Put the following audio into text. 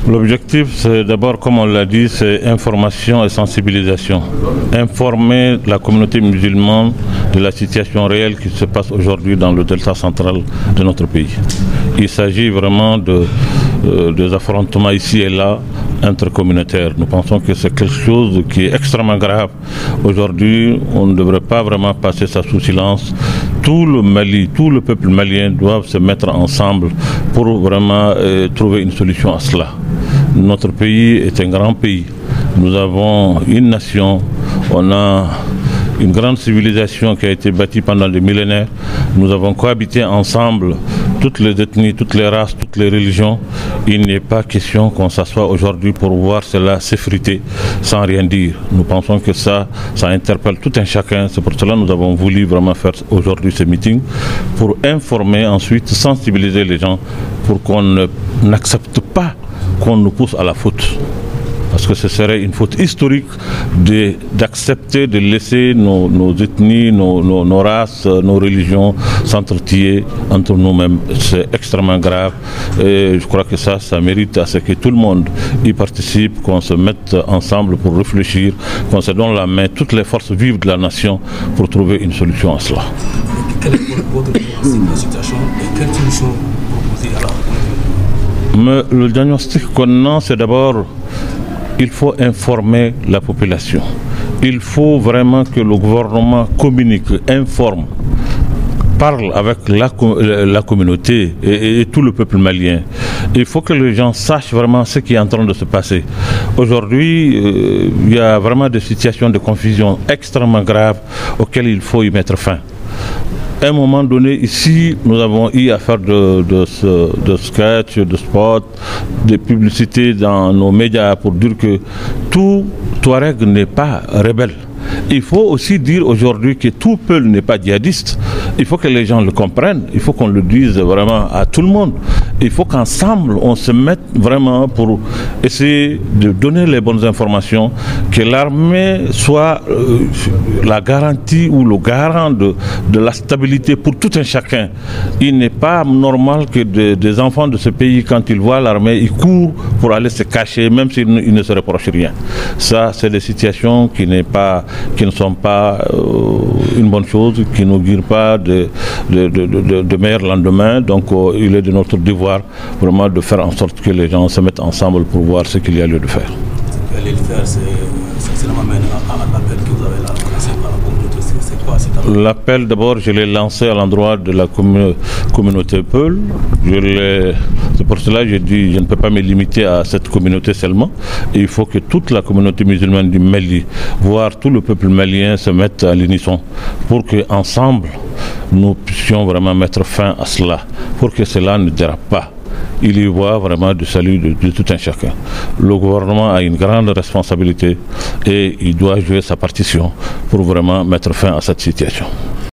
L'objectif, c'est d'abord, comme on l'a dit, c'est information et sensibilisation. Informer la communauté musulmane de la situation réelle qui se passe aujourd'hui dans le delta central de notre pays. Il s'agit vraiment des affrontements ici et là intercommunautaires. Nous pensons que c'est quelque chose qui est extrêmement grave. Aujourd'hui, on ne devrait pas vraiment passer ça sous silence. Tout le Mali, tout le peuple malien doivent se mettre ensemble pour vraiment trouver une solution à cela. Notre pays est un grand pays. Nous avons une nation, on a une grande civilisation qui a été bâtie pendant des millénaires. Nous avons cohabité ensemble, toutes les ethnies, toutes les races, toutes les religions. Il n'est pas question qu'on s'assoie aujourd'hui pour voir cela s'effriter sans rien dire. Nous pensons que ça interpelle tout un chacun. C'est pour cela que nous avons voulu vraiment faire aujourd'hui ce meeting pour informer, ensuite sensibiliser les gens pour qu'on n'accepte pas qu'on nous pousse à la faute. Parce que ce serait une faute historique d'accepter de laisser nos ethnies, nos races, nos religions s'entretuer entre nous-mêmes. C'est extrêmement grave et je crois que ça mérite à ce que tout le monde y participe, qu'on se mette ensemble pour réfléchir, qu'on se donne la main, toutes les forces vives de la nation pour trouver une solution à cela. Quelle est votre situation et quelle solution proposez à la Mais le diagnostic qu'on a, c'est d'abord il faut informer la population. Il faut vraiment que le gouvernement communique, informe, parle avec la communauté et tout le peuple malien. Il faut que les gens sachent vraiment ce qui est en train de se passer. Aujourd'hui, il y a vraiment des situations de confusion extrêmement graves auxquelles il faut y mettre fin. À un moment donné, ici, nous avons eu à faire de sketchs, de spots, de publicités dans nos médias pour dire que tout Touareg n'est pas rebelle. Il faut aussi dire aujourd'hui que tout Peul n'est pas djihadiste. Il faut que les gens le comprennent. Il faut qu'on le dise vraiment à tout le monde. Il faut qu'ensemble, on se mette vraiment pour essayer de donner les bonnes informations, que l'armée soit la garantie ou le garant de la stabilité pour tout un chacun. Il n'est pas normal que des enfants de ce pays, quand ils voient l'armée, ils courent pour aller se cacher, même s'ils ne se reprochent rien. Ça, c'est des situations qui ne sont pas une bonne chose, qui n'augurent pas de meilleurs lendemains. Donc il est de notre devoir vraiment de faire en sorte que les gens se mettent ensemble pour voir ce qu'il y a lieu de faire. Ce qu'il y a lieu de faire, c'est m'amène à l'appel que vous avez lancé par la communauté. C'est quoi cet appel? L'appel, d'abord, je l'ai lancé à l'endroit de la communauté Peul. C'est pour cela que je dis je ne peux pas me limiter à cette communauté seulement. Et il faut que toute la communauté musulmane du Mali, voire tout le peuple malien, se mette à l'unisson pour qu'ensemble, nous puissions vraiment mettre fin à cela, pour que cela ne dérape pas. Il y voit vraiment du salut de tout un chacun. Le gouvernement a une grande responsabilité et il doit jouer sa partition pour vraiment mettre fin à cette situation.